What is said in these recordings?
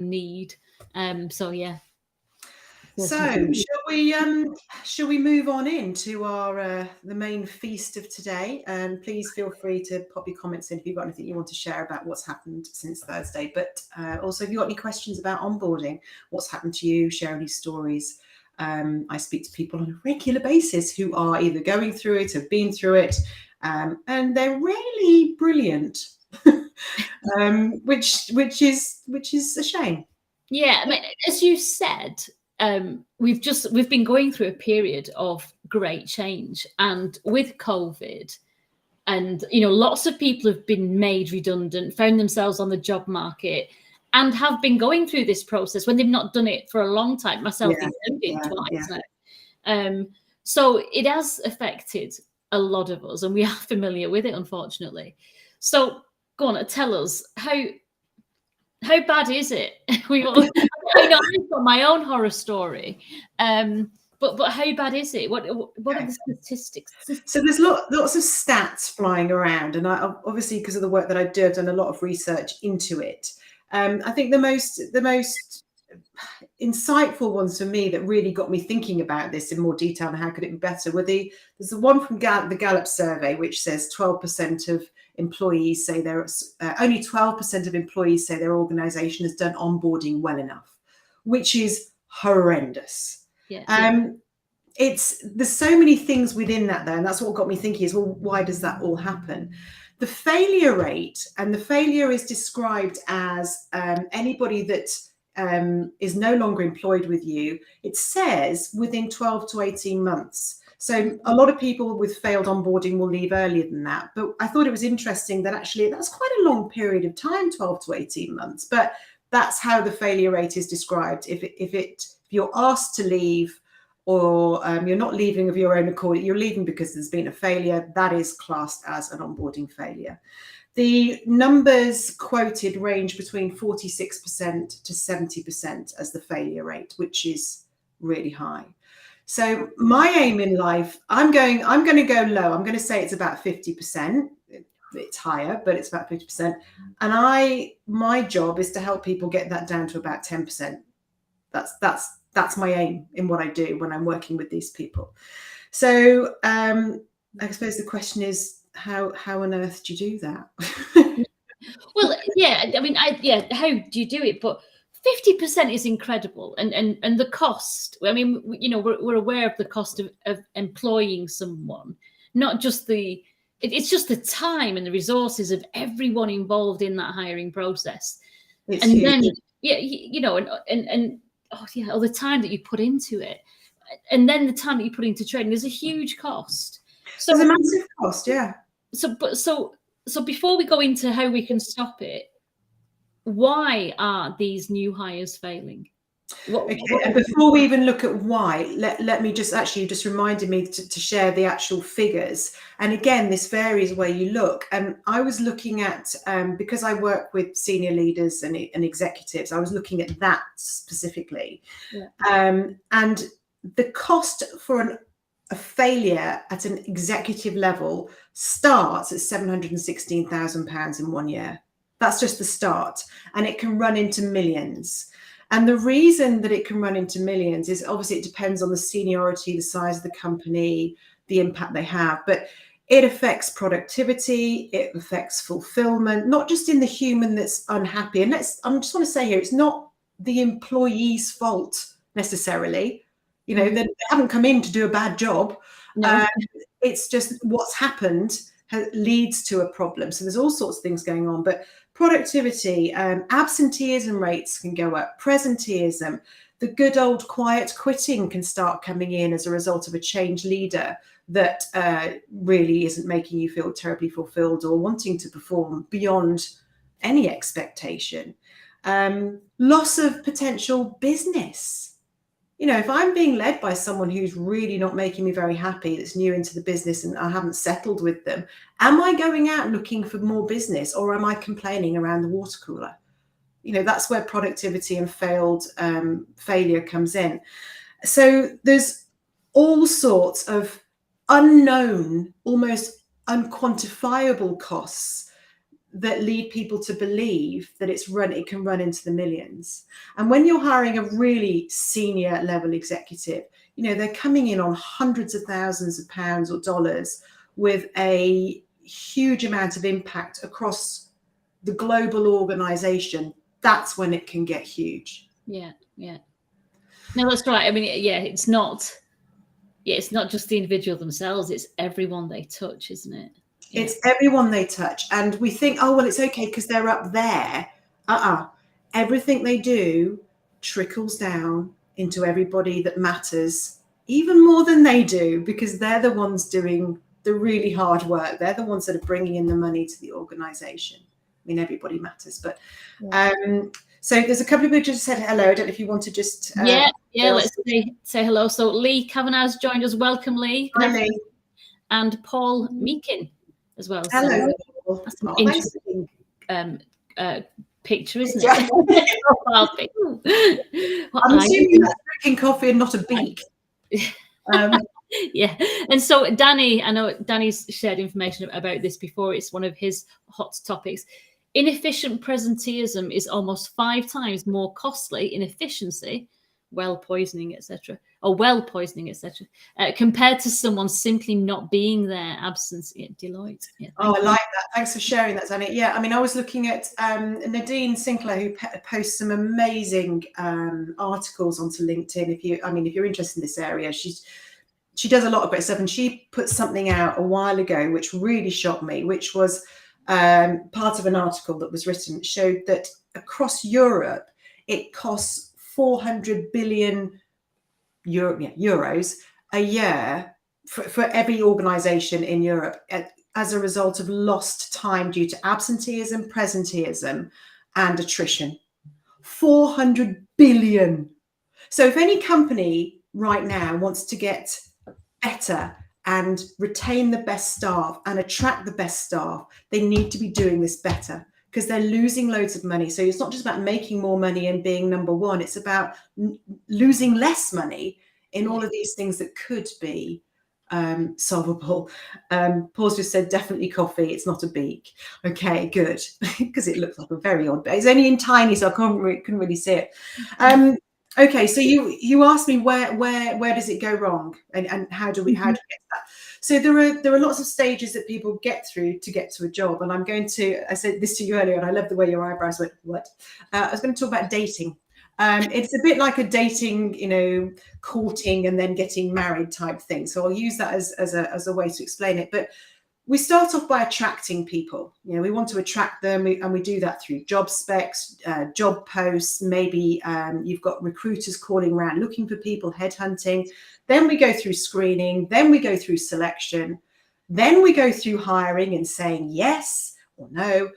need. So yeah. So shall we move on into our the main feast of today? And please feel free to pop your comments in if you've got anything you want to share about what's happened since Thursday. But also, if you've got any questions about onboarding, what's happened to you, share any stories. I speak to people on a regular basis who are either going through it, have been through it, and they're really brilliant, which is a shame. Yeah, I mean, as you said, we've been going through a period of great change, and with COVID, and lots of people have been made redundant, found themselves on the job market, and have been going through this process when they've not done it for a long time, myself included, twice now. So it has affected a lot of us, and we are familiar with it, unfortunately. So go on, tell us how bad is it? I know I've got my own horror story, but how bad is it? What are the statistics? So there's lots of stats flying around, and I obviously, because of the work that I do, I've done a lot of research into it. I think the most insightful ones for me that really got me thinking about this in more detail and how could it be better were there's the one from the Gallup survey, which says 12% of employees say only 12% of employees say their organization has done onboarding well enough, which is horrendous. There's so many things within that though, and that's what got me thinking is, well, why does that all happen? The failure rate, and the failure is described as anybody that is no longer employed with you, it says within 12 to 18 months. So a lot of people with failed onboarding will leave earlier than that. But I thought it was interesting that actually that's quite a long period of time, 12 to 18 months. But that's how the failure rate is described. If you're asked to leave, or you're not leaving of your own accord, you're leaving because there's been a failure, that is classed as an onboarding failure. The numbers quoted range between 46% to 70% as the failure rate, which is really high. So my aim in life, I'm going to go low. I'm going to say it's about 50%. It's higher, but it's about 50%. And my job is to help people get that down to about 10%. That's my aim in what I do when I'm working with these people. So I suppose the question is, how on earth do you do that? Well, yeah, I mean, how do you do it? But 50% is incredible, and the cost. I mean, we're aware of the cost of employing someone, not just it's just the time and the resources of everyone involved in that hiring process. It's and huge. Then all the time that you put into it, and then the time that you put into training, there's a huge cost. So there's a massive cost, yeah. So before we go into how we can stop it, why are these new hires failing? And before we even look at why, let me just reminded me to share the actual figures. And again, this varies where you look. And I was looking at, because I work with senior leaders and executives, I was looking at that specifically. And the cost for a failure at an executive level starts at £716,000 in 1 year. That's just the start. And it can run into millions. And the reason that it can run into millions is obviously it depends on the seniority, the size of the company, the impact they have. But it affects productivity, it affects fulfillment, not just in the human that's unhappy. And I just want to say here, it's not the employee's fault necessarily. They haven't come in to do a bad job. No. It's just what's happened leads to a problem. So there's all sorts of things going on. But productivity, absenteeism rates can go up, presenteeism, the good old quiet quitting can start coming in as a result of a change leader that really isn't making you feel terribly fulfilled or wanting to perform beyond any expectation. Loss of potential business. If I'm being led by someone who's really not making me very happy, that's new into the business and I haven't settled with them, am I going out looking for more business, or am I complaining around the water cooler? That's where productivity and failure comes in. So there's all sorts of unknown, almost unquantifiable costs that lead people to believe that it can run into the millions. And when you're hiring a really senior level executive, they're coming in on hundreds of thousands of pounds or dollars with a huge amount of impact across the global organization. That's when it can get huge. Yeah. No, that's right. I mean, it's not just the individual themselves, it's everyone they touch, isn't it? Yeah. It's everyone they touch. And we think, oh, well, it's okay because they're up there. Everything they do trickles down into everybody that matters, even more than they do, because they're the ones doing the really hard work. They're the ones that are bringing in the money to the organization. I mean, everybody matters. But so there's a couple of people just said hello. I don't know if you want to just... let's say hello. So Lee Kavanagh's joined us. Welcome, Lee. Hi, Lee. And Paul Meakin as well. Hello. So that's an interesting picture, isn't it? I'm assuming that's drinking coffee and not a beak. Yeah. And so Danny, I know Danny's shared information about this before. It's one of his hot topics. Inefficient presenteeism is almost 5 times more costly in efficiency, well poisoning, etc., compared to someone simply not being there, absence at Deloitte. Yeah, I like that. Thanks for sharing that, Danny. Yeah, I mean, I was looking at Nadine Sinclair, who posts some amazing articles onto LinkedIn. If you're interested in this area, she does a lot of great stuff, and she put something out a while ago which really shocked me, which was part of an article that was written. It showed that across Europe, it costs 400 billion euros a year for every organization in Europe as a result of lost time due to absenteeism, presenteeism, and attrition. 400 billion. So if any company right now wants to get better and retain the best staff and attract the best staff, they need to be doing this better, because they're losing loads of money. So it's not just about making more money and being number one. It's about losing less money in all of these things that could be solvable. Paul's just said, definitely coffee. It's not a beak. Okay, good. Because it looks like a very odd beak. It's only in tiny, so I couldn't really see it. Okay, so you asked me where does it go wrong, and how do we get to that? So there are lots of stages that people get through to get to a job, and I said this to you earlier, and I love the way your eyebrows went. What? I was going to talk about dating. It's a bit like a dating, courting and then getting married type thing. So I'll use that as a way to explain it. But we start off by attracting people. We want to attract them, and we do that through job specs, job posts. Maybe you've got recruiters calling around looking for people, headhunting. Then we go through screening. Then we go through selection. Then we go through hiring and saying yes or no.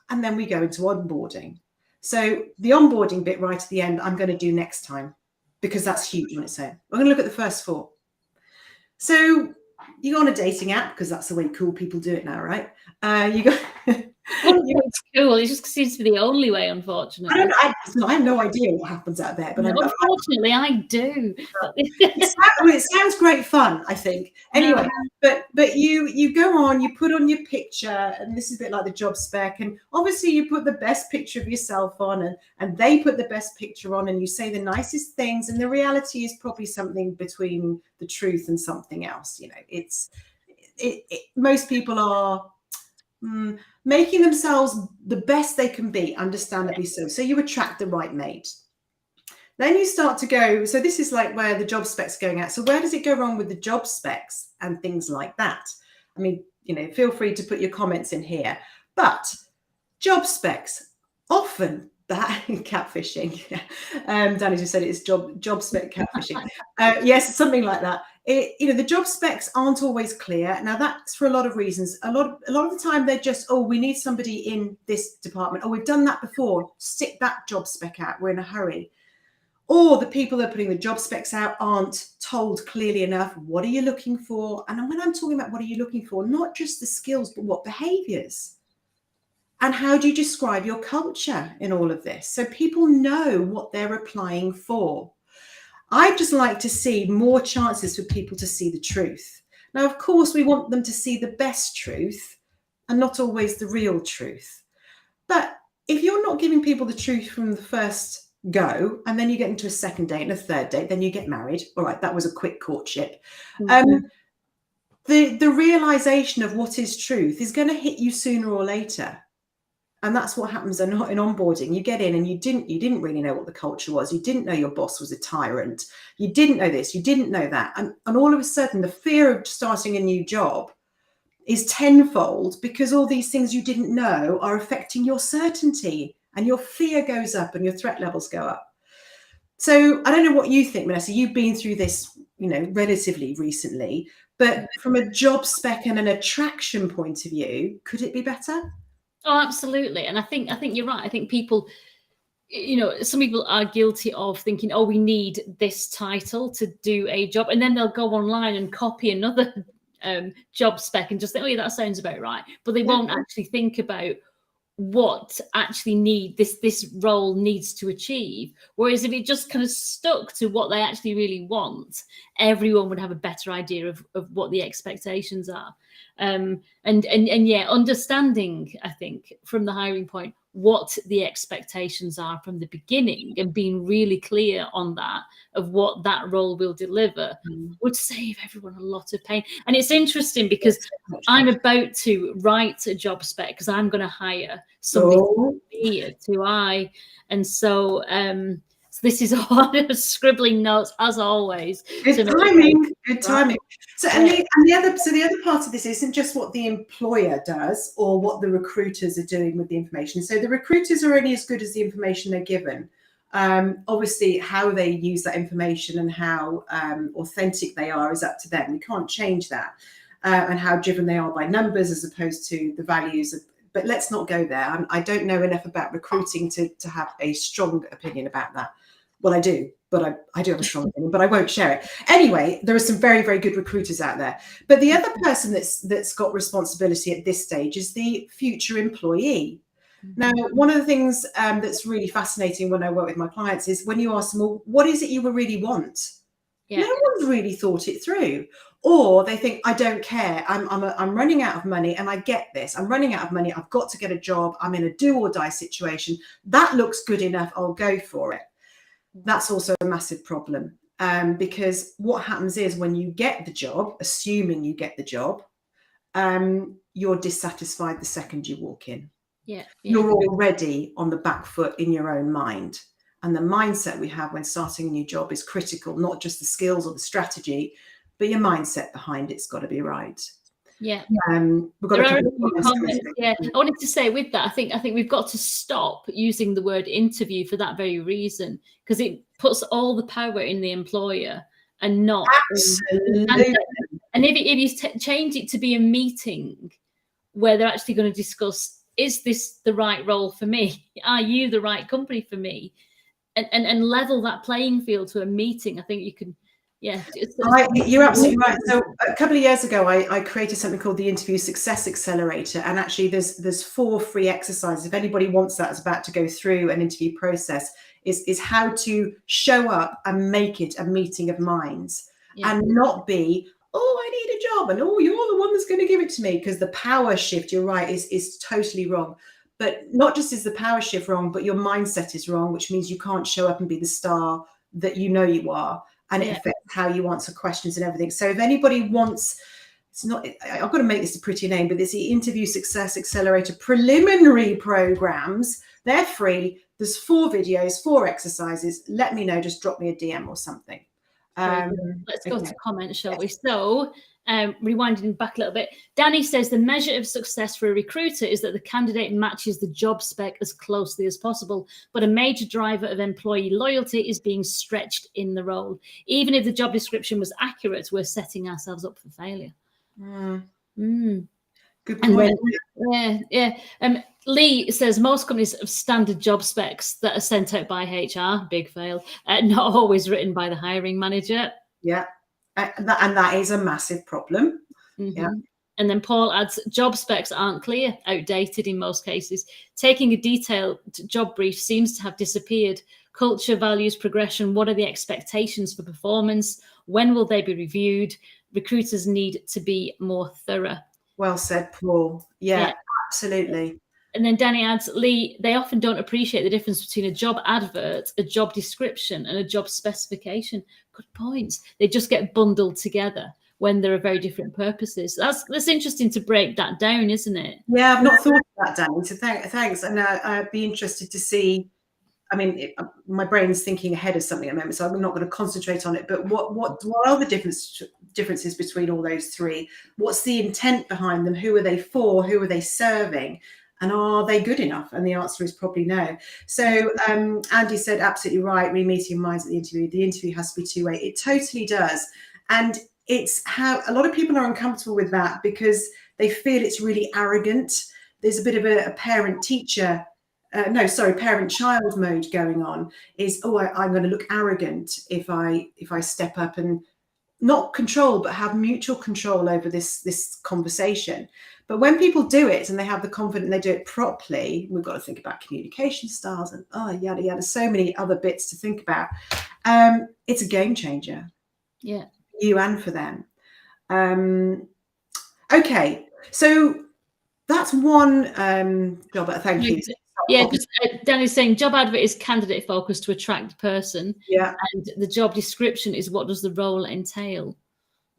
And then we go into onboarding. So the onboarding bit right at the end, I'm going to do next time, because that's huge on its own. We're going to look at the first 4. So you go on a dating app, because that's the way cool people do it now, right? You go. It's cool. It just seems to be the only way, unfortunately. I have no idea what happens out there, but unfortunately, I do. It sounds great fun, I think. Anyway, but you go on, you put on your picture, and this is a bit like the job spec, and obviously you put the best picture of yourself on, and they put the best picture on, and you say the nicest things, and the reality is probably something between the truth and something else. Most people are making themselves the best they can be, understandably so. So you attract the right mate. Then you start to go, so this is like where the job specs are going out. So where does it go wrong with the job specs and things like that? I mean, feel free to put your comments in here. But job specs, often that catfishing. Danny just said it's job spec catfishing. Yes, something like that. The job specs aren't always clear. Now that's for a lot of reasons. A lot of the time they're just, we need somebody in this department. We've done that before. Stick that job spec out. We're in a hurry. Or the people that are putting the job specs out aren't told clearly enough. What are you looking for? And when I'm talking about what are you looking for, not just the skills, but what behaviors? And how do you describe your culture in all of this? So people know what they're applying for. I'd just like to see more chances for people to see the truth. Now, of course, we want them to see the best truth and not always the real truth. But if you're not giving people the truth from the first go, and then you get into a second date and a third date, then you get married. All right, that was a quick courtship. The realization of what is truth is going to hit you sooner or later. And that's what happens in onboarding. You get in and you didn't really know what the culture was. You didn't know your boss was a tyrant. You didn't know this, you didn't know that. And all of a sudden, the fear of starting a new job is tenfold because all these things you didn't know are affecting your certainty, and your fear goes up and your threat levels go up. So I don't know what you think, Vanessa. You've been through this, relatively recently, but from a job spec and an attraction point of view, could it be better? Oh, absolutely. And I think you're right. I think people, some people are guilty of thinking, oh, we need this title to do a job. And then they'll go online and copy another job spec and just think, oh, yeah, that sounds about right. But they won't actually think about what actually this role needs to achieve. Whereas if it just kind of stuck to what they actually really want, everyone would have a better idea of what the expectations are. And understanding, I think, from the hiring point, what the expectations are from the beginning and being really clear on that, of what that role will deliver, would save everyone a lot of pain. And it's interesting because I'm about to write a job spec because I'm going to hire somebody and so this is all scribbling notes as always. Good timing. So the other part of this isn't just what the employer does or what the recruiters are doing with the information. So the recruiters are only as good as the information they're given. Obviously, how they use that information and how authentic they are is up to them. We can't change that, and how driven they are by numbers as opposed to the values. But let's not go there. I don't know enough about recruiting to have a strong opinion about that. Well, I do, but I do have a strong opinion, but I won't share it. Anyway, there are some very, very good recruiters out there. But the other person that's got responsibility at this stage is the future employee. Now, one of the things that's really fascinating when I work with my clients is when you ask them, well, what is it you really want? Yeah. No one's really thought it through. Or they think, I don't care. I'm running out of money and I get this. I'm running out of money. I've got to get a job. I'm in a do or die situation. That looks good enough. I'll go for it. That's also a massive problem because what happens is when you get the job, assuming you get the job, you're dissatisfied the second you walk in. You're already on the back foot in your own mind. And the mindset we have when starting a new job is critical, not just the skills or the strategy, but your mindset behind it's got to be right. Yeah. We've got there are a few comments. Yeah. I wanted to say with that, I think we've got to stop using the word interview for that very reason, because it puts all the power in the employer and not. Absolutely. And if you change it to be a meeting where they're actually going to discuss, is this the right role for me? Are you the right company for me? And level that playing field to a meeting, I think you can. Yeah, you're absolutely right. So a couple of years ago, I created something called the Interview Success Accelerator, and actually, there's 4 free exercises. If anybody wants that, is about to go through an interview process, is how to show up and make it a meeting of minds, and not be, oh, I need a job, and oh, you're the one that's going to give it to me, because the power shift, you're right, is totally wrong. But not just is the power shift wrong, but your mindset is wrong, which means you can't show up and be the star that you know you are. And it affects how you answer questions and everything. So if anybody wants, I've got to make this a pretty name, but it's the Interview Success Accelerator preliminary programs. They're free. There's 4 videos, 4 exercises. Let me know. Just drop me a DM or something. Let's go to comments, shall we? So rewinding back a little bit, Danny says the measure of success for a recruiter is that the candidate matches the job spec as closely as possible, but a major driver of employee loyalty is being stretched in the role. Even if the job description was accurate, we're setting ourselves up for failure. Good point. Lee says most companies have standard job specs that are sent out by HR, big fail, not always written by the hiring manager. Yeah. And that is a massive problem. Yeah. And then Paul adds, job specs aren't clear, outdated in most cases. Taking a detailed job brief seems to have disappeared. Culture, values, progression, what are the expectations for performance? When will they be reviewed? Recruiters need to be more thorough. Well said, Paul. Yeah. Absolutely. And then Danny adds, Lee, they often don't appreciate the difference between a job advert, a job description, and a job specification. Good points. They just get bundled together when there are very different purposes. That's interesting to break that down, isn't it? Yeah, I've not thought of that, Danny. So thanks. And I'd be interested to see. I mean, my brain's thinking ahead of something at the moment, so I'm not going to concentrate on it. But what are the differences between all those three? What's the intent behind them? Who are they for? Who are they serving? And are they good enough? And the answer is probably no. So Andy said absolutely right. Re-meeting minds at the interview. The interview has to be two-way. It totally does. And it's how a lot of people are uncomfortable with that because they feel it's really arrogant. There's a bit of a parent-teacher parent-child mode going on. Is I'm going to look arrogant if I step up and not control, but have mutual control over this conversation. But when people do it and they have the confidence and they do it properly, we've got to think about communication styles and yada yada, so many other bits to think about. It's a game changer. Yeah, you and for them. Okay, so that's one job. Thank you. Yeah, Danny's saying job advert is candidate focused to attract the person. Yeah. And the job description is what does the role entail.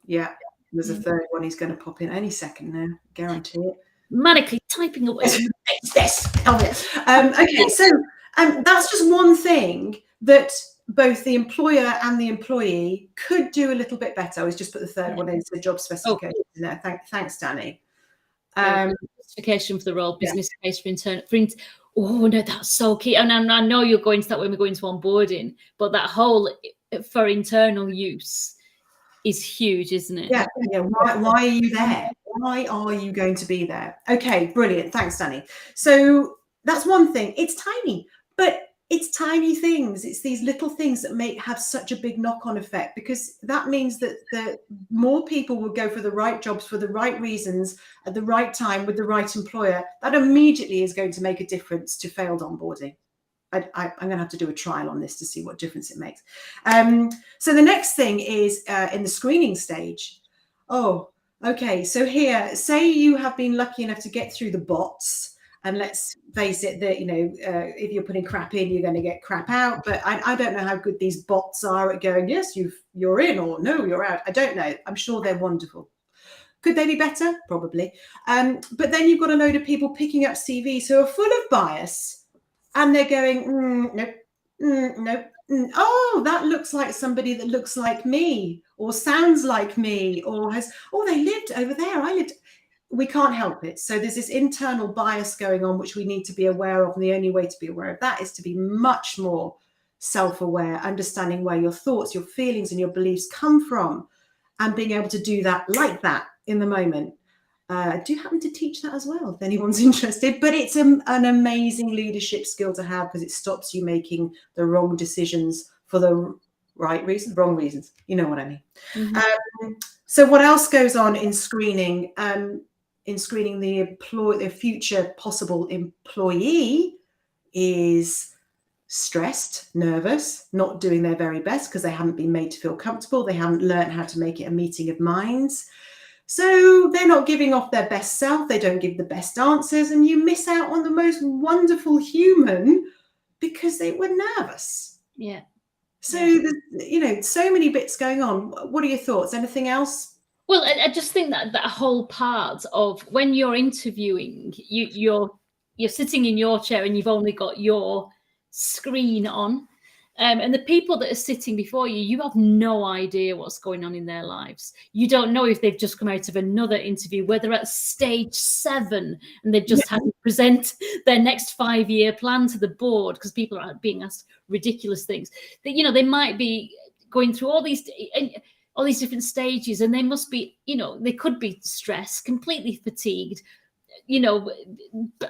Yeah. There's a third one he's going to pop in any second now. Guarantee it. Manically typing away. It's this. Okay, so that's just one thing that both the employer and the employee could do a little bit better. I was just put the third one into the job specification in there. Thanks, Danny. Specification for the role, business case for internal. Oh no, that's so key. And I know you're going to that when we go into onboarding, but that whole for internal use is huge, isn't it? Yeah. Why are you there? Why are you going to be there? Okay, brilliant. Thanks, Danny. So that's one thing. It's tiny, but it's tiny things. It's these little things that have such a big knock-on effect, because that means that the more people will go for the right jobs for the right reasons at the right time with the right employer. That immediately is going to make a difference to failed onboarding. I'm going to have to do a trial on this to see what difference it makes. So the next thing is in the screening stage. Oh, okay. So here, say you have been lucky enough to get through the bots. And let's face it, that if you're putting crap in, you're going to get crap out. But I don't know how good these bots are at going, yes, you're in, or no, you're out. I don't know. I'm sure they're wonderful. Could they be better? Probably. But then you've got a load of people picking up CVs who are full of bias, and they're going, nope, nope. Oh, that looks like somebody that looks like me, or sounds like me, or they lived over there. We can't help it. So there's this internal bias going on, which we need to be aware of. And the only way to be aware of that is to be much more self-aware, understanding where your thoughts, your feelings, and your beliefs come from, and being able to do that like that in the moment. I do happen to teach that as well, if anyone's interested. But it's an amazing leadership skill to have, because it stops you making the wrong decisions for the right reasons, wrong reasons. You know what I mean? Mm-hmm. So what else goes on in screening? In screening the future possible employee is stressed, nervous, not doing their very best because they haven't been made to feel comfortable. They haven't learned how to make it a meeting of minds. So they're not giving off their best self. They don't give the best answers, and you miss out on the most wonderful human because they were nervous. Yeah. So there's, so many bits going on. What are your thoughts? Anything else? Well, I just think that whole part of when you're interviewing, you're sitting in your chair and you've only got your screen on, and the people that are sitting before you, you have no idea what's going on in their lives. You don't know if they've just come out of another interview, where they're at stage 7 and they've just had to present their next 5-year plan to the board because people are being asked ridiculous things. That they might be going through all these different stages, and they must be, they could be stressed, completely fatigued,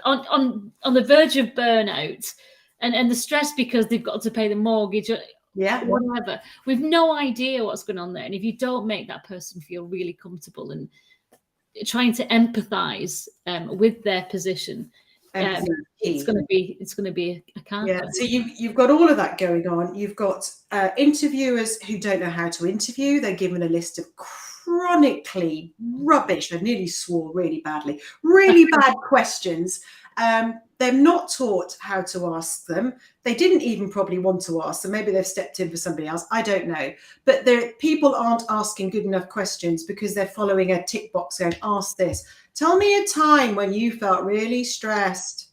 on the verge of burnout, and the stress because they've got to pay the mortgage, or whatever. We've no idea what's going on there. And if you don't make that person feel really comfortable and trying to empathize with their position, it's going to be a cancer. Yeah. So you've got all of that going on. You've got interviewers who don't know how to interview. They're given a list of chronically rubbish. I nearly swore really badly. Really bad questions. They're not taught how to ask them. They didn't even probably want to ask, so maybe they've stepped in for somebody else. I don't know. But people aren't asking good enough questions because they're following a tick box going, ask this. Tell me a time when you felt really stressed.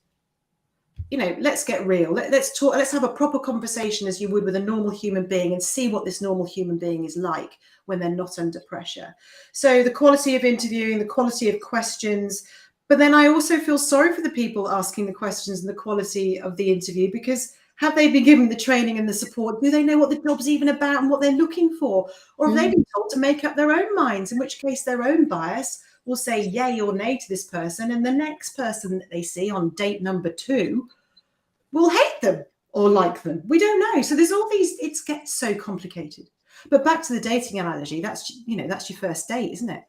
You know, let's get real. Let's talk. Let's have a proper conversation as you would with a normal human being and see what this normal human being is like when they're not under pressure. So the quality of interviewing, the quality of questions. But then I also feel sorry for the people asking the questions and the quality of the interview, because have they been given the training and the support? Do they know what the job's even about and what they're looking for? Or have they been told to make up their own minds, in which case their own bias will say yay or nay to this person, and the next person that they see on date number 2 will hate them or like them. We don't know. So there's all these, it gets so complicated. But back to the dating analogy, that's your first date, isn't it?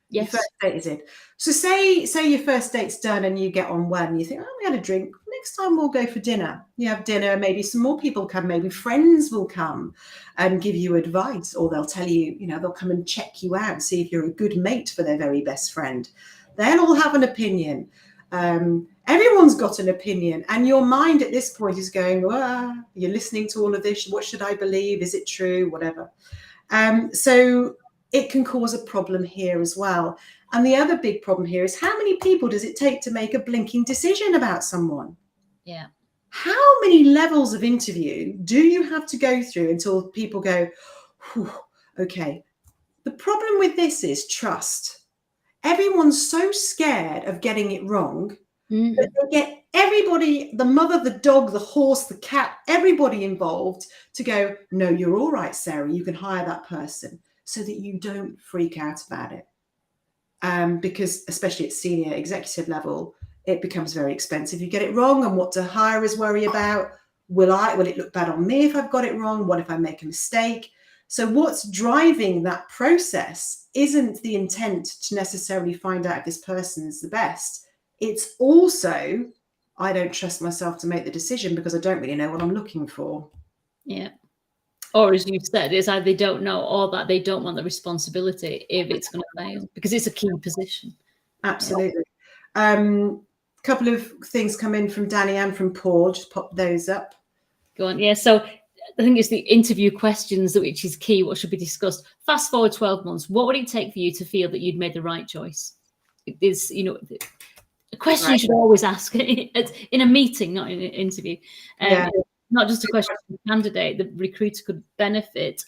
Yes. Your first date is it. So say your first date's done and you get on well and you think, oh, we had a drink. Next time we'll go for dinner. You have dinner, maybe some more people come, maybe friends will come and give you advice, or they'll tell you, they'll come and check you out, see if you're a good mate for their very best friend. They'll all have an opinion. Everyone's got an opinion, and your mind at this point is going, you're listening to all of this. What should I believe? Is it true? Whatever. So it can cause a problem here as well. And the other big problem here is, how many people does it take to make a blinking decision about someone? Yeah. How many levels of interview do you have to go through until people go, okay? The problem with this is trust. Everyone's so scared of getting it wrong that they get everybody, the mother, the dog, the horse, the cat, everybody involved to go, no, you're all right, Sarah, you can hire that person, so that you don't freak out about it. Because especially at senior executive level, it becomes very expensive. You get it wrong, and what do hirers worry about? Will it look bad on me if I've got it wrong? What if I make a mistake? So what's driving that process isn't the intent to necessarily find out if this person's the best. It's also, I don't trust myself to make the decision because I don't really know what I'm looking for. Yeah. Or as you said, it's either they don't know or that they don't want the responsibility if it's going to fail, because it's a key position. Absolutely. Couple of things come in from Danny and from Paul. Just pop those up. Go on. Yeah. So I think it's the interview questions which is key, what should be discussed. Fast forward 12 months. What would it take for you to feel that you'd made the right choice? It is, a question you should always ask in a meeting, not in an interview. Not just a question from the candidate. The recruiter could benefit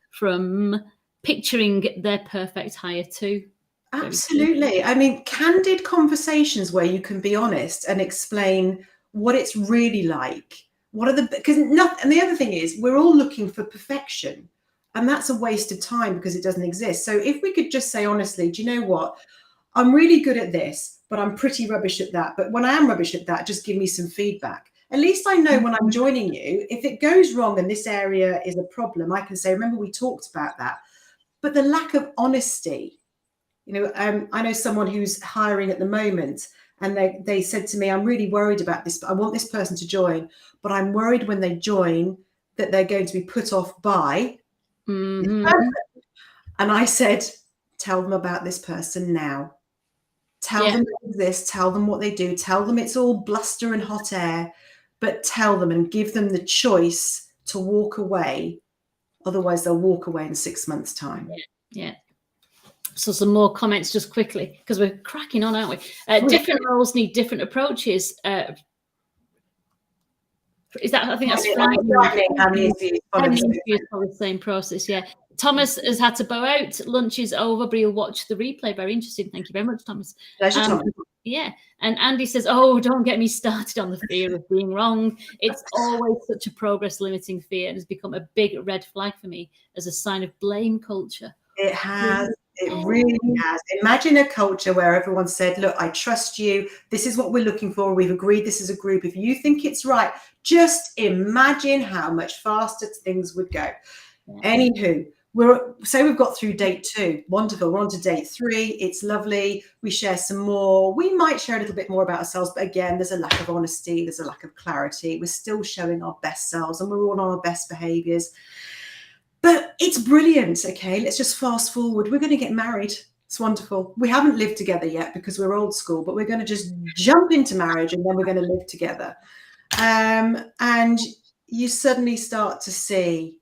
from picturing their perfect hire too. Absolutely. I mean, candid conversations where you can be honest and explain what it's really like. And the other thing is, we're all looking for perfection, and that's a waste of time because it doesn't exist. So if we could just say honestly, do you know what? I'm really good at this, but I'm pretty rubbish at that. But when I am rubbish at that, just give me some feedback. At least I know when I'm joining you, if it goes wrong and this area is a problem, I can say, remember we talked about that. But the lack of honesty, I know someone who's hiring at the moment, and they said to me, I'm really worried about this, but I want this person to join, but I'm worried when they join that they're going to be put off by this person. And I said, tell them about this person now. Tell them they exist, tell them what they do, tell them it's all bluster and hot air, but tell them and give them the choice to walk away. Otherwise, they'll walk away in 6 months' time. Yeah. So some more comments just quickly, because we're cracking on, aren't we? Different roles need different approaches. Is that, I think that's frightening. How many interviews for the same process? Yeah. Thomas has had to bow out. Lunch is over, but he'll watch the replay. Very interesting. Thank you very much, Thomas. Pleasure, Thomas. Yeah. And Andy says, don't get me started on the fear of being wrong. It's always such a progress limiting fear, and has become a big red flag for me as a sign of blame culture. It has. It really has. Imagine a culture where everyone said, look, I trust you. This is what we're looking for. We've agreed this is a group. If you think it's right, just imagine how much faster things would go. Yeah. Anywho, we've got through date 2. Wonderful. We're on to date 3. It's lovely. We share some more. We might share a little bit more about ourselves, but again, there's a lack of honesty. There's a lack of clarity. We're still showing our best selves, and we're all on our best behaviors. But it's brilliant. Okay, let's just fast forward. We're going to get married. It's wonderful. We haven't lived together yet because we're old school, but we're going to just jump into marriage and then we're going to live together. And you suddenly start to see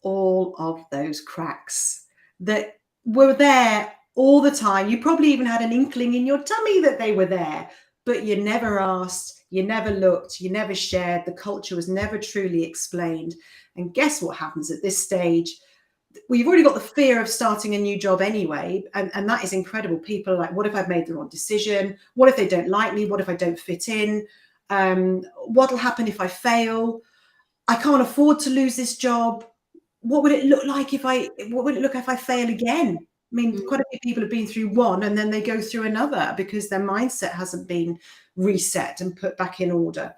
all of those cracks that were there all the time. You probably even had an inkling in your tummy that they were there, but you never asked, you never looked, you never shared. The culture was never truly explained. And guess what happens at this stage? Well, you've already got the fear of starting a new job anyway, and that is incredible. People are like, what if I've made the wrong decision? What if they don't like me? What if I don't fit in? What'll happen if I fail? I can't afford to lose this job. What would it look like if I fail again? I mean, quite a few people have been through one and then they go through another because their mindset hasn't been reset and put back in order.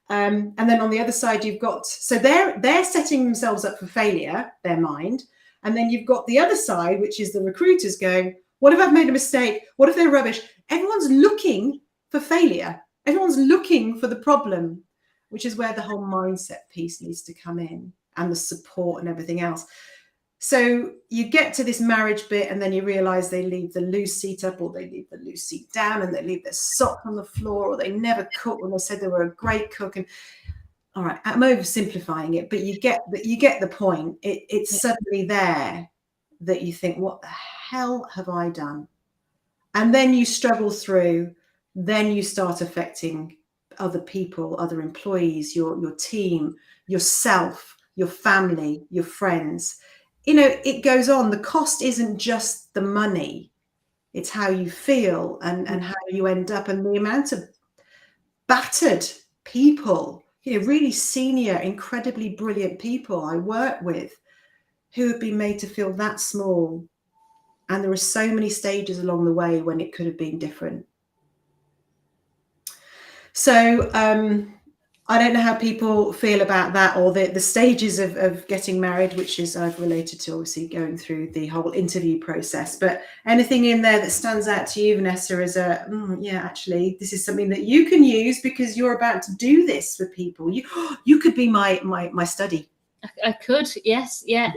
And then on the other side, you've got, so they're setting themselves up for failure, their mind. And then you've got the other side, which is the recruiters going, what if I've made a mistake? What if they're rubbish? Everyone's looking for failure. Everyone's looking for the problem, which is where the whole mindset piece needs to come in, and the support and everything else. So you get to this marriage bit and then you realize they leave the loose seat up, or they leave the loose seat down, and they leave their sock on the floor, or they never cook when they said they were a great cook. And all right, I'm oversimplifying it, but you get the point. It's suddenly there that you think, what the hell have I done? And then you struggle through, then you start affecting other people, other employees, your team, yourself, your family, your friends. You know, it goes on. The cost isn't just the money. It's how you feel and how you end up, and the amount of battered people, you know, really senior, incredibly brilliant people I work with who have been made to feel that small. And there are so many stages along the way when it could have been different. So I don't know how people feel about that, or the stages of getting married, which is I've related to obviously going through the whole interview process. But anything in there that stands out to you, Vanessa, as yeah, actually, this is something that you can use because you're about to do this with people. You could be my study. I could, yes, yeah.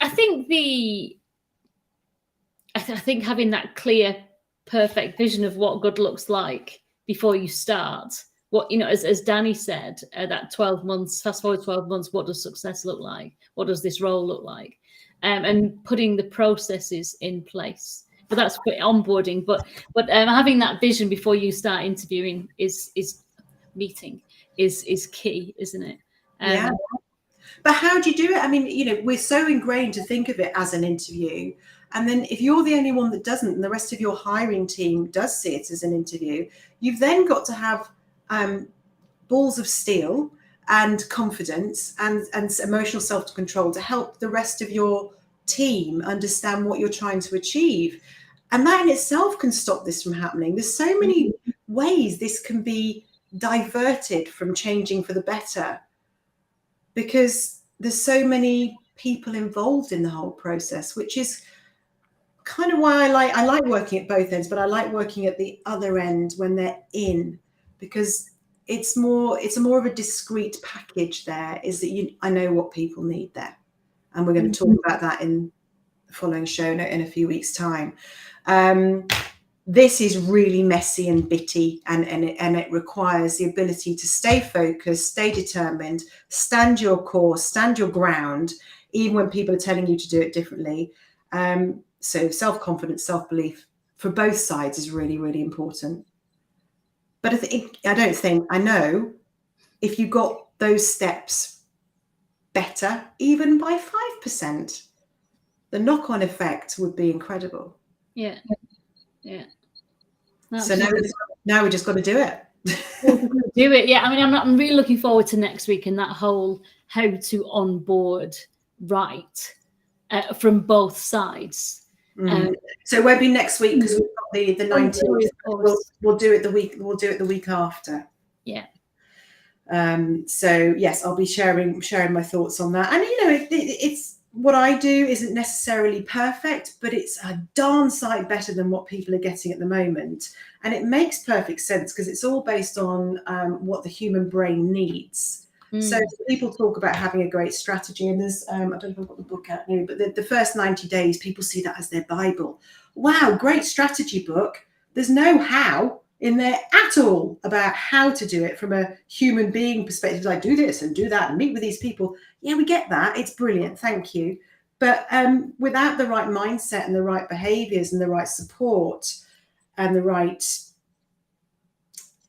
I think I think having that clear, perfect vision of what good looks like before you start. What, you know, as Danny said, that 12 months, fast forward 12 months, what does success look like? What does this role look like? And putting the processes in place. But that's onboarding. But having that vision before you start interviewing is key, isn't it? Yeah. But how do you do it? I mean, you know, we're so ingrained to think of it as an interview. And then if you're the only one that doesn't, and the rest of your hiring team does see it as an interview, you've then got to have balls of steel and confidence and emotional self-control to help the rest of your team understand what you're trying to achieve. And that in itself can stop this from happening. There's so many ways this can be diverted from changing for the better, because there's so many people involved in the whole process, which is kind of why I like working at both ends, but I like working at the other end when they're in, because it's more of a discrete package. There is that I know what people need there, and we're going to talk about that in the following show note in a few weeks' time. This is really messy and bitty, and it requires the ability to stay focused, stay determined, stand your course, stand your ground, even when people are telling you to do it differently. So self-confidence, self-belief for both sides is really, really important. But I know if you got those steps better, even by 5%, the knock-on effect would be incredible. Yeah. So now we just got to do it. Do it. Yeah. I mean, I'm really looking forward to next week and that whole how to onboard right from both sides. So it won't be next week because we've got the 19th. We'll do it the week after. Yeah. So yes, I'll be sharing my thoughts on that. And you know, it's what I do isn't necessarily perfect, but it's a darn sight better than what people are getting at the moment. And it makes perfect sense because it's all based on what the human brain needs. So people talk about having a great strategy, and there's I don't know if I've got the book out here, but the first 90 days, people see that as their Bible. Wow, great strategy book. There's no how in there at all about how to do it from a human being perspective, like do this and do that and meet with these people. Yeah, we get that. It's brilliant. Thank you. But without the right mindset and the right behaviors and the right support and the right,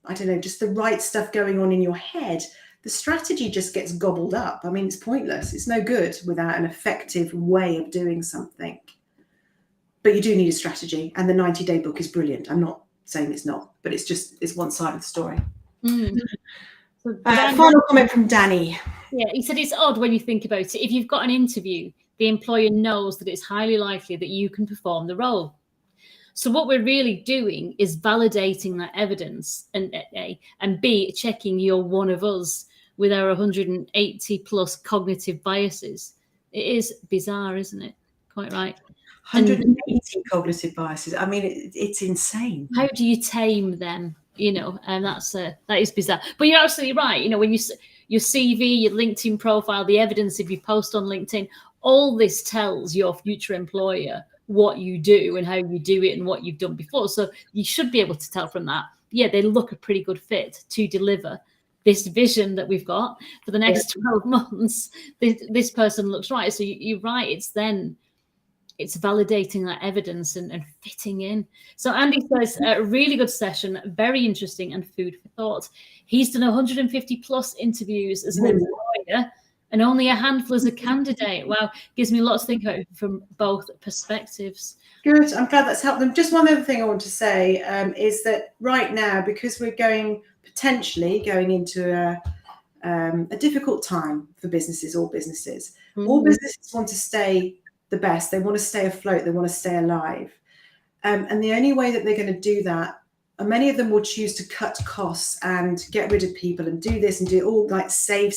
I don't know, just the right stuff going on in your head, the strategy just gets gobbled up. I mean, it's pointless. It's no good without an effective way of doing something. But you do need a strategy, and the 90-day book is brilliant. I'm not saying it's not, but it's one side of the story. So final comment from Danny. Yeah, he said it's odd when you think about it. If you've got an interview, the employer knows that it's highly likely that you can perform the role. So what we're really doing is validating that evidence, and A, and B, checking you're one of us with our 180 plus cognitive biases. It is bizarre, isn't it? Quite right. 180 cognitive biases. I mean, it's insane. How do you tame them? And that is bizarre. But you're absolutely right. When your CV, your LinkedIn profile, the evidence if you post on LinkedIn, all this tells your future employer what you do and how you do it and what you've done before. So you should be able to tell from that. Yeah, they look a pretty good fit to deliver this vision that we've got for the next 12 months. This person looks right. So you're right. It's validating that evidence and fitting in. So Andy says, a really good session, very interesting and food for thought. He's done 150 plus interviews as an employer and only a handful as a candidate. Wow, gives me a lot to think about from both perspectives. Good, I'm glad that's helped them. Just one other thing I want to say is that right now, because we're potentially going into a difficult time for businesses, all businesses want to stay the best. They want to stay afloat. They want to stay alive. And the only way that they're going to do that, and many of them will choose to cut costs and get rid of people and do this and do all like save.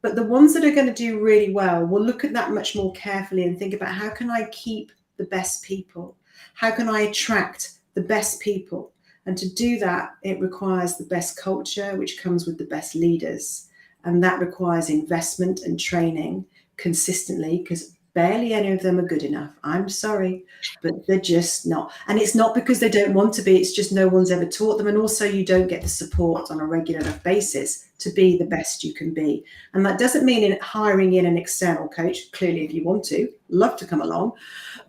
But the ones that are going to do really well will look at that much more carefully and think about, how can I keep the best people? How can I attract the best people? And to do that, it requires the best culture, which comes with the best leaders. And that requires investment and training consistently, because barely any of them are good enough. I'm sorry, but they're just not. And it's not because they don't want to be, it's just no one's ever taught them. And also you don't get the support on a regular enough basis to be the best you can be. And that doesn't mean in hiring in an external coach. Clearly, if you want to, love to come along.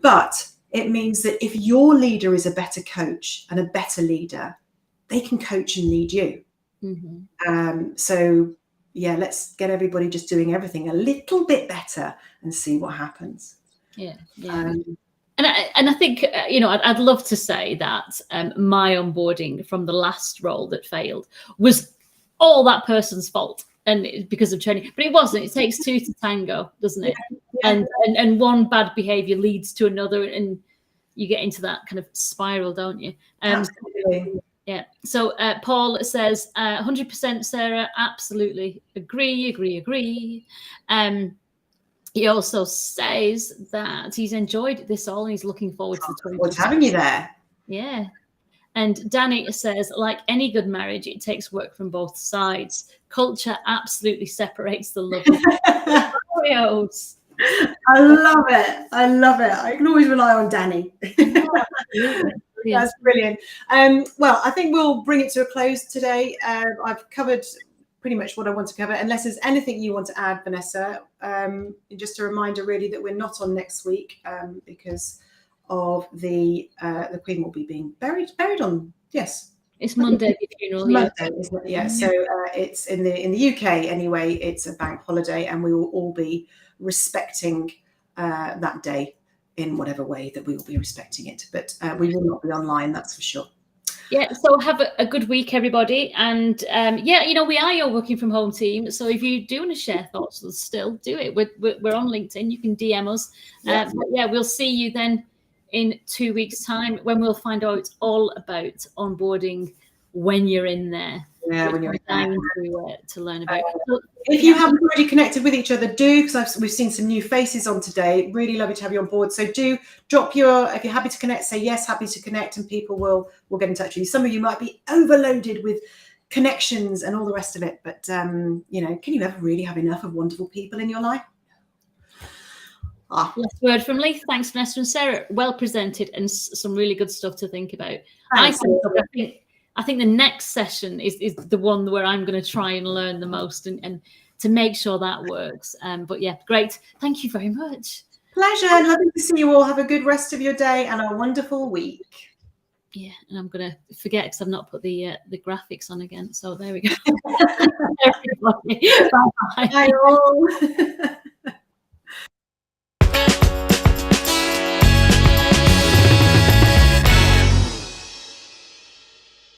But it means that if your leader is a better coach and a better leader, they can coach and lead you. So yeah, let's get everybody just doing everything a little bit better and see what happens. Yeah. And I think, I'd love to say that my onboarding from the last role that failed was all that person's fault and because of training, but it wasn't. It takes two to tango, doesn't it? Yeah. And one bad behavior leads to another, and you get into that kind of spiral, don't you? Absolutely. Yeah. So Paul says, 100% Sarah, absolutely agree. He also says that he's enjoyed this all and he's looking forward to the 20. What's having you there? Yeah. And Danny says, like any good marriage, it takes work from both sides. Culture absolutely separates the lovers. I love it. I can always rely on Danny. That's brilliant. Well, I think we'll bring it to a close today. I've covered pretty much what I want to cover, unless there's anything you want to add, Vanessa. Just a reminder, really, that we're not on next week because of the Queen will be being buried on. Yes, it's Monday. The funeral. Monday, isn't it? Yeah. So it's in the UK anyway. It's a bank holiday, and we will all be respecting that day in whatever way that we will be respecting it. But we will not be online, that's for sure. Yeah, so have a good week, everybody. And we are your working from home team. So if you do want to share thoughts, still do it. We're on LinkedIn. You can DM us. But we'll see you then in 2 weeks' time when we'll find out all about onboarding when you're in there. Yeah, when you're in there. To learn about. If you haven't already connected with each other, do, because we've seen some new faces on today. Really lovely to have you on board. So do drop if you're happy to connect, say yes, happy to connect, and people will get in touch with you. Some of you might be overloaded with connections and all the rest of it. But, you know, can you ever really have enough of wonderful people in your life? Last word from Lee. Thanks, Vanessa and Sarah. Well presented and some really good stuff to think about. I think the next session is the one where I'm going to try and learn the most and to make sure that works. But yeah, great. Thank you very much. Pleasure. Lovely to see you all. Have a good rest of your day and a wonderful week. Yeah, and I'm going to forget because I've not put the graphics on again. So there we go. Everybody. Bye-bye. Bye all.